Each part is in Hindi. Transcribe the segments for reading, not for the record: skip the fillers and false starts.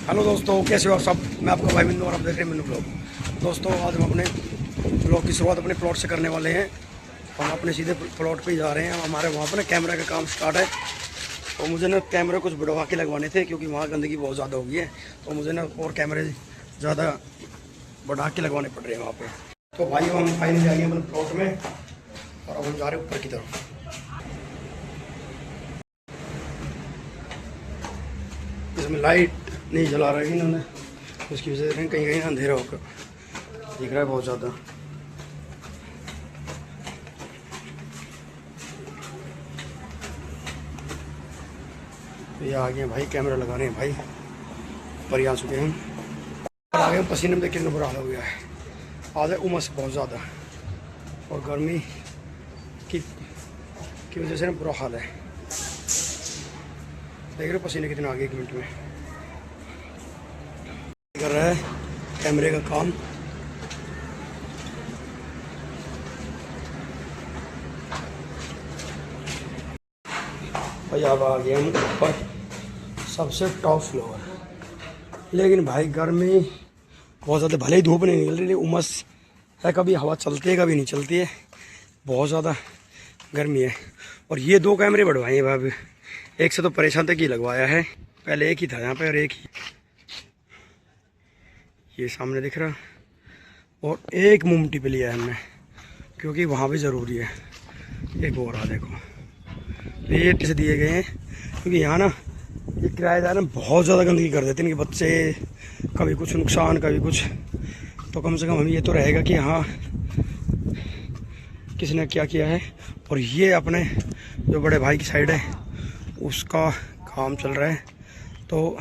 हेलो दोस्तों, कैसे हो आप सब। मैं आपका भाई मिन्नू और आप देख रहे हैं मिन्नू ब्लॉग। दोस्तों, आज हम अपने ब्लॉग की शुरुआत अपने प्लॉट से करने वाले हैं। हम अपने सीधे प्लॉट पे ही जा रहे हैं। हमारे वहाँ पर ना कैमरा का काम स्टार्ट है। तो मुझे ना कैमरे कुछ बढ़वा के लगवाने थे, क्योंकि वहाँ गंदगी बहुत ज़्यादा हो गई है। तो मुझे ना और कैमरे ज़्यादा बढ़ा के लगवाने पड़ रहे हैं वहाँ पर। तो भाई हम फाइनली जाएंगे अपने प्लॉट में और अब हम जा रहे हैं ऊपर की तरफ। इसमें लाइट नहीं जला रही इन्होंने, उसकी वजह से कहीं कहीं अंधेरा होकर दिख रहा है बहुत ज़्यादा। तो ये आ गए भाई, कैमरा लगा रहे हैं भाई। पर यहाँ चुके हैं आ गए पसीने में, देखिए बुरा हाल हो गया है। आज है उमस बहुत ज़्यादा और गर्मी की वजह से ना बुरा हाल है। देख रहे पसीने कितने आ गए 1 मिनट में। कर रहा है कैमरे का काम। भाई अब आ गए हम ऊपर सबसे टॉप फ्लोर। लेकिन भाई गर्मी बहुत ज़्यादा, भले ही धूप नहीं निकल रही, उमस है, कभी हवा चलती है कभी नहीं चलती है, बहुत ज़्यादा गर्मी है। और ये 2 कैमरे बढ़वाए हैं भाई। एक से तो परेशान तक ही लगवाया है, पहले एक ही था यहाँ पे और एक ही ये सामने दिख रहा, और एक मुमटी पे लिया है हमने, क्योंकि वहाँ भी ज़रूरी है। एक और आ देखो, रेट से दिए गए हैं, क्योंकि यहाँ ना ये किराएदार ना बहुत ज़्यादा गंदगी कर देते हैं कि बच्चे कभी कुछ नुकसान कभी कुछ। तो कम से कम हमें ये तो रहेगा कि हाँ किसी ने क्या किया है। और ये अपने जो बड़े भाई की साइड है उसका काम चल रहा है। तो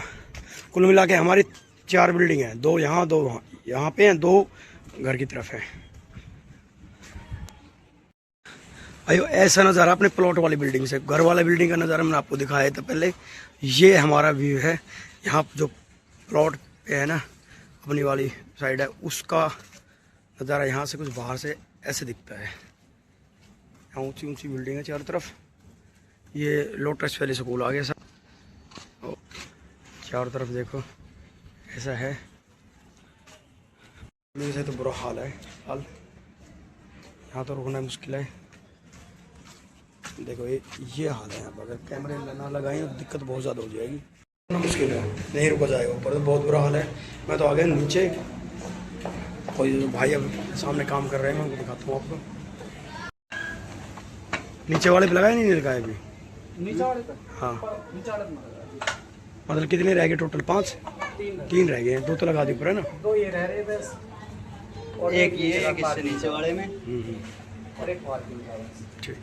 कुल मिला के हमारी 4 बिल्डिंग हैं, 2 यहाँ 2 वहाँ, यहाँ पे हैं 2 घर की तरफ है। अयो ऐसा नज़ारा अपने प्लॉट वाली बिल्डिंग से, घर वाला बिल्डिंग का नज़ारा मैंने आपको दिखाया था पहले। ये हमारा व्यू है, यहाँ जो प्लॉट पे है ना अपनी वाली साइड है, उसका नज़ारा यहाँ से कुछ बाहर से ऐसे दिखता है। यहाँ ऊंची ऊंची बिल्डिंग है चारों तरफ। ये लोटस वैली स्कूल आ गया सब, चारों तरफ देखो ऐसा है। से तो बुरा हाल है हाल, यहाँ तो रुकना मुश्किल है। देखो ये हाल है यहाँ पर। अगर कैमरे ना लगाएं तो दिक्कत बहुत ज़्यादा हो जाएगी, ना मुश्किल है, नहीं रुका जाएगा ऊपर। तो बहुत बुरा हाल है। मैं तो आ गया नीचे, कोई भाई अब सामने काम कर रहे हैं, मैं उनको दिखाता हूँ आपको। नीचे वाले पे लगाए नहीं लगाए अभी? नीचे वाले पे हाँ, मतलब कितने रह गए टोटल? 5 3 रह गए हैं, 2 तो लगा दी ऊपर है ना, 2 ये रह रहे बस, और एक ये एक इससे नीचे वाले में और एक पार्किंग का बस। ठीक।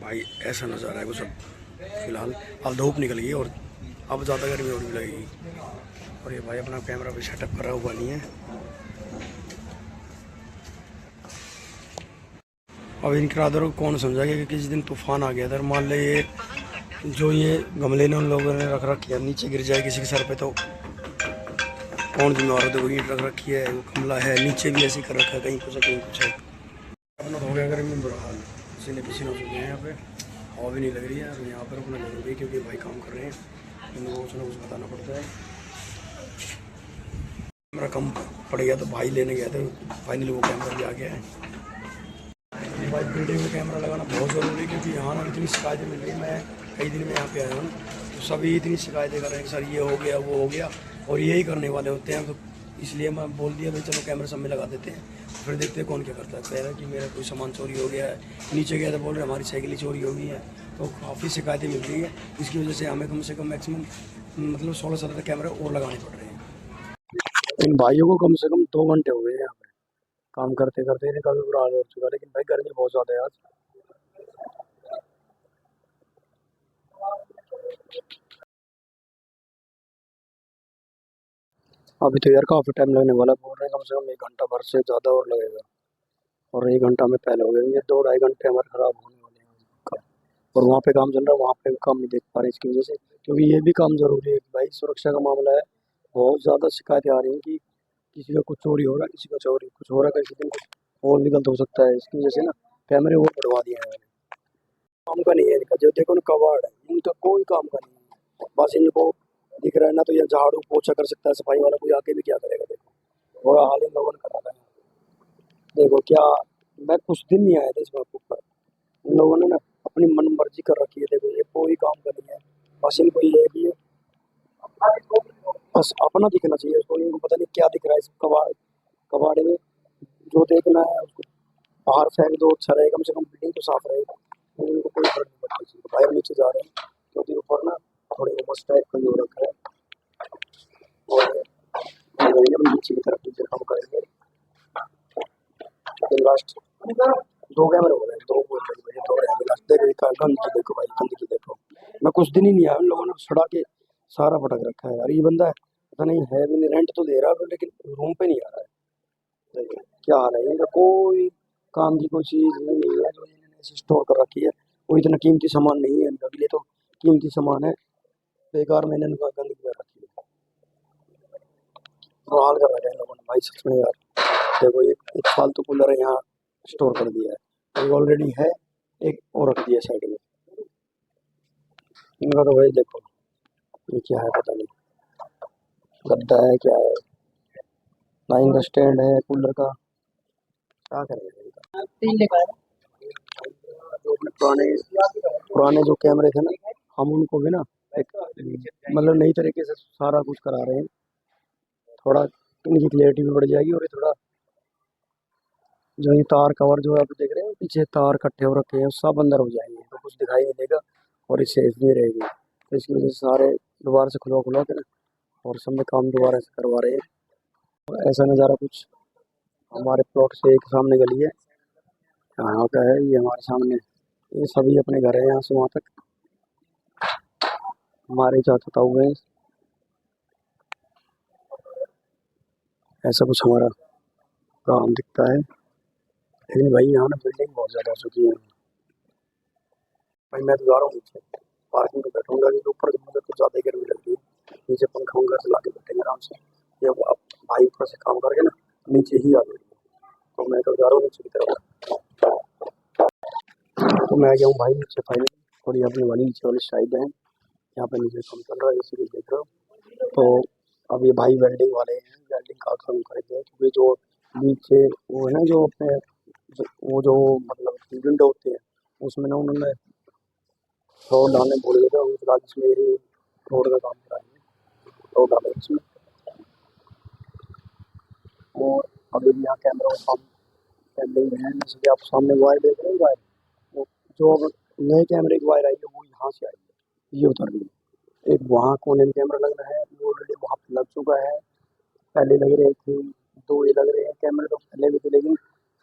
भाई ऐसा नज़ारा है वो सब। फिलहाल अब धूप निकल गई और अब ज़्यादा गर्मी और भी लगेगी। और ये भाई अपना कैमरा भी सेटअप करा हुआ नहीं है। अब इन किराएदारों को कौन समझाएगा कि किसी दिन तूफान आ गया था, मान ले ये जो ये गमले ने उन लोगों ने रख रखी है, नीचे गिर जाए किसी के सर पे तो कौन जिम्मेवार होता है? वो ईंट रख रखी है, वो गमला है, नीचे भी ऐसे कर रखा है, कहीं कुछ है कहीं कुछ है। अपना हो गया गर्मी में बुरा हाल, पसीने पसीने हो चुके हैं यहाँ पे, हवा भी नहीं लग रही है। और यहाँ पर अपना जरूरी है क्योंकि भाई काम कर रहे हैं, इनको कुछ ना कुछ बताना पड़ता है। कैमरा कम पड़ गया तो भाई लेने गया था, फाइनली वो कैमरा भी आ गया है। भाई बिल्डिंग में कैमरा लगाना बहुत ज़रूरी है, क्योंकि यहाँ ना इतनी शिकायतें मिल रही है। मैं कई दिन में यहाँ पे आया हूँ तो सभी इतनी शिकायतें कर रहे हैं कि सर ये हो गया वो हो गया, और यही करने वाले होते हैं। तो इसलिए मैं बोल दिया भाई चलो कैमरा सब में लगा देते हैं, फिर देखते हैं कौन क्या करता है। कह रहा है कि मेरा कोई सामान चोरी हो गया है, नीचे गया तो बोल रहे हमारी साइकिल ही चोरी हो गई है। तो काफ़ी शिकायतें मिल रही है, इसकी वजह से हमें कम से कम मैक्सिमम मतलब 16-17 कैमरे और लगाने पड़ रहे हैं। इन भाइयों को कम से कम 2 घंटे हो गए यहाँ पे काम करते करते, इनका भी बुरा हाल हो चुका है। लेकिन भाई गर्मी बहुत ज़्यादा है आज। अभी तो यार काफ़ी टाइम लगने वाला है, बोल रहे हैं कम से कम 1 घंटा भर से ज़्यादा और लगेगा। और 1 घंटा में पहले हो गए, ये 2-2.5 घंटे हमारे खराब होने वाले हैं काम। और वहाँ पे काम चल रहा है, वहाँ पे काम नहीं देख पा रहे इसकी वजह से, क्योंकि ये भी काम जरूरी है भाई, सुरक्षा का मामला है। बहुत ज़्यादा शिकायतें आ रही हैं कि किसी का कुछ चोरी हो रहा है, किसी का चोरी कुछ हो रहा है, किसी दिन कुछ और भी गलत हो सकता है। इसकी वजह से ना कैमरे वो बढ़वा दिए हैं। काम का नहीं है इनका, जो देखो ना कबाड़ है, इनका कोई काम का नहीं है। बस इनको दिख रहा है ना, तो ये झाड़ू पोछा कर सकता है, सफाई वाला कोई आके भी क्या करेगा। देखो बुरा हाल इन लोगों ने करा है। देखो क्या, मैं कुछ दिन नहीं आया था इस बात पर, इन लोगों ने ना अपनी मन मर्जी कर रखी है। देखो ये कोई काम का नहीं है, बस इनको ये है कि बस अपना दिखना चाहिए उसको। इनको पता नहीं क्या दिख रहा है इस कबाड़े में। जो देखना है उसको बाहर फेंक दो, अच्छा रहेगा, कम से कम बिल्डिंग तो साफ रहेगा। इनको कोई फर्क नहीं पड़ता किसी को। बाहर नीचे जा रहे हैं क्योंकि ऊपर ना थोड़े उमस टाइप का हो रखा है, और हम नीचे की तरफ नीचे काम करेंगे। लास्ट 2 कैमरे हो गए, 2 बोल रहे, 2 रह गए। लास्ट देखो गंदगी, देखो भाई गंदगी देखो। मैं कुछ दिन ही नहीं आया, उन लोगों ने सड़ा के सारा पटक रखा है। यार ये बंदा पता नहीं है भी नहीं, रेंट तो दे रहा है लेकिन रूम पे नहीं आ रहा है। देखो क्या हाल है इनका, कोई काम की कोई चीज नहीं है जो इन्होंने ऐसे स्टोर कर रखी है। कोई इतना कीमती सामान नहीं है इनका, लिए तो कीमती सामान है, बेकार में इन्होंने गंदगी कर रखी है। तो हाल कर रखा है इन लोगों ने भाई सच में यार। देखो एक फालतू कूलर है यहाँ स्टोर कर दिया है, एक ऑलरेडी है, एक और रख दिया साइड में। इनका तो भाई देखो ये क्या है पता नहीं, गद्दा है क्या है, ना इनका स्टैंड है कूलर का, क्या करेंगे इनका। जो अपने पुराने पुराने जो कैमरे थे ना, हम उनको भी ना एक मतलब नई तरीके से सारा कुछ करा रहे हैं। थोड़ा इनकी क्लियरिटी भी बढ़ जाएगी, और ये थोड़ा जो ये तार कवर जो आप देख रहे हैं पीछे तार इकट्ठे हो रखे हैं सब अंदर हो जाएंगे, तो कुछ दिखाई नहीं देगा और ये सेफ भी रहेगी। तो इसकी वजह से सारे दोबारा से खुलवा के ना और सब में काम दोबारा से करवा रहे हैं। और ऐसा नज़ारा कुछ हमारे प्लॉट से एक सामने गली है, यहाँ का है ये हमारे सामने, ये सभी अपने घर है यहाँ से वहाँ तक हमारे चाहता हुए। ऐसा कुछ हमारा काम दिखता है, लेकिन भाई यहाँ ना बिल्डिंग बहुत ज़्यादा हो चुकी है। भाई मैं तो जा रहा हूँ नीचे पार्किंग में बैठूंगा, क्योंकि ऊपर मुझे कुछ ज़्यादा ही गर्मी लग रही है। नीचे पंखा उंखा चला के बैठेंगे आराम से, ये अब भाई ऊपर से काम करके ना नीचे ही आ जाएंगे। तो मैं तो जा रहा हूँ नीचे की तरफ, तो मैं आ गया हूँ भाई नीचे फाइनली। थोड़ी अपनी वाली नीचे वाली साइड है, यहाँ पे नीचे काम चल रहा है इसीलिए देख रहा हूँ। तो अब ये भाई वेल्डिंग वाले हैं, वेल्डिंग का काम करेंगे, क्योंकि जो नीचे वो है ना जो अपने वो जो मतलब विंडो होती है उसमें ना उन्होंने रोड डालने बोल दिया था, उस बाद इसमें ही रोड का काम कराएंगे, रोड डाले इसमें। और अभी भी यहाँ कैमरा का काम पेंडिंग है, जैसे कि आप सामने वायर देख रहे हैं, वायर वो जो अब नए कैमरे की वायर आई है वो यहाँ से आई है, ये उतर रही है। एक वहाँ कोने में कैमरा लग रहा है, वो ऑलरेडी वहाँ पे लग चुका है। पहले लग रहे थे 2, ये लग रहे हैं कैमरे तो पहले भी थे, लेकिन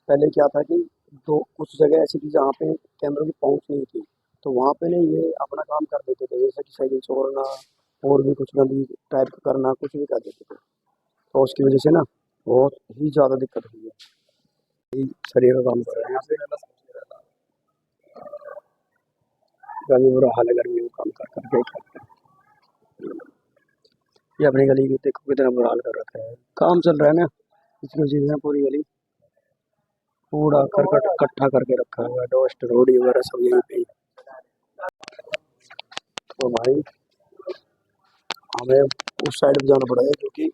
पहले क्या था कि 2 कुछ जगह ऐसी थी जहाँ पे कैमरे की पहुँच नहीं थी, तो वहाँ पे ना ये अपना काम कर देते थे, जैसे कि साइकिल चोरना और भी कुछ गंदी टाइप का करना, कुछ भी कर देते थे। तो उसकी वजह से ना बहुत ही ज़्यादा दिक्कत हुई है। शरीर का काम कर रहे हैं यहाँ पे, गर्मी बुरा हाल है, गर्मी में काम कर करके करते हैं। ये अपनी गली की देखो कितना बुरा हाल कर रखा है, काम चल रहा है ना, इसकी वजह से पूरी गली कूड़ा करकट इकट्ठा करके रखा हुआ है, डस्ट रोडी वगैरह सब यहीं पे। तो भाई हमें उस साइड पे जाना पड़ेगा, क्योंकि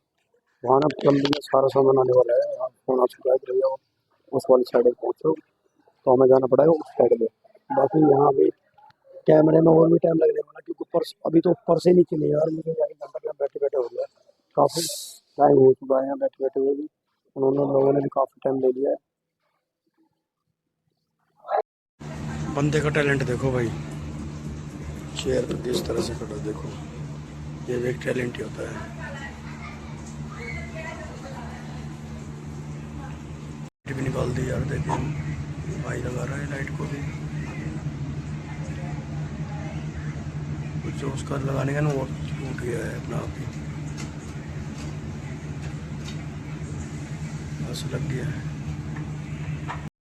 वहाँ ना प्लम्बिंग में सारा सामान आने वाला है। यहाँ फोन आ चुका है कि भैया उस वाली साइड में पहुँचो, तो हमें जाना पड़ेगा उस साइड में। बाकी यहाँ भी कैमरे में और भी टाइम लगने वाला, क्योंकि ऊपर अभी तो ऊपर से नहीं चले यार, मुझे एक घंटा बैठे बैठे हो गया, काफ़ी टाइम हो चुका है यहाँ बैठे बैठे हुए भी, उन्होंने लोगों ने भी काफ़ी टाइम ले लिया है। बंदे का टैलेंट देखो भाई, चेयर पर किस तरह से खड़ा, देखो ये भी एक टैलेंट ही होता है। लाइट भी निकाल दी यार, देखिए भाई लगा रहा है लाइट को भी, कुछ जो उसका लगाने का ना वो टूट गया है अपना आप ही, बस लग गया है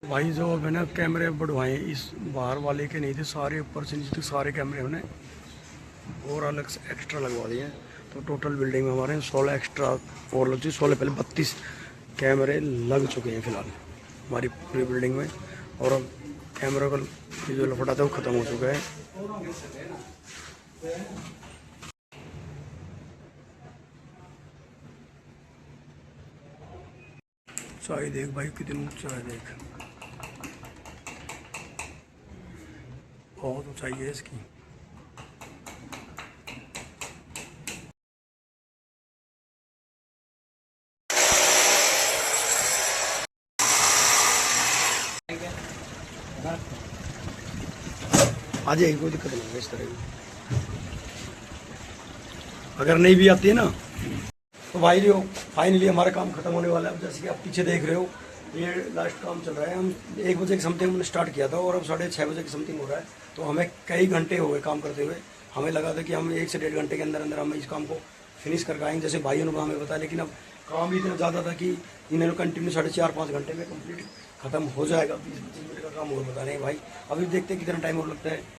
भाई। जो अब है ना कैमरे बढ़वाए, इस बाहर वाले के नहीं थे, सारे ऊपर से नीचे तक सारे कैमरे उन्हें और अलग से एक्स्ट्रा लगवा दिए हैं। तो टोटल बिल्डिंग में हमारे 16 एक्स्ट्रा और लग चुके, 16 पहले 32 कैमरे लग चुके हैं फ़िलहाल हमारी पूरी बिल्डिंग में। और अब कैमरा का जो लपटा था वो ख़त्म हो चुका है। ऊंचाई देख भाई कितनी ऊंचाई देख, बहुत ऊंचाई है इसकी। आ जाएगी, कोई दिक्कत नहीं है इस तरह की। अगर नहीं भी आती है ना तो भाई जो फाइनली हमारा काम खत्म होने वाला है। अब जैसे कि आप पीछे देख रहे हो ये लास्ट काम चल रहा है। हम 1 बजे की समथिंग हमने स्टार्ट किया था और अब 6:30 बजे की समथिंग हो रहा है। तो हमें कई घंटे हो गए काम करते हुए। हमें लगा था कि हम 1 से 1.5 घंटे के अंदर अंदर हम इस काम को फिनिश करके आएंगे, जैसे भाइयों ने हमें बताया। लेकिन अब काम भी इतना ज़्यादा था कि इन्होंने कंटिन्यू 4.5-5 घंटे में कंप्लीट खत्म हो जाएगा। 20-25 मिनट का काम और बता रहे हैं भाई। अभी देखते हैं कितना टाइम और लगता है।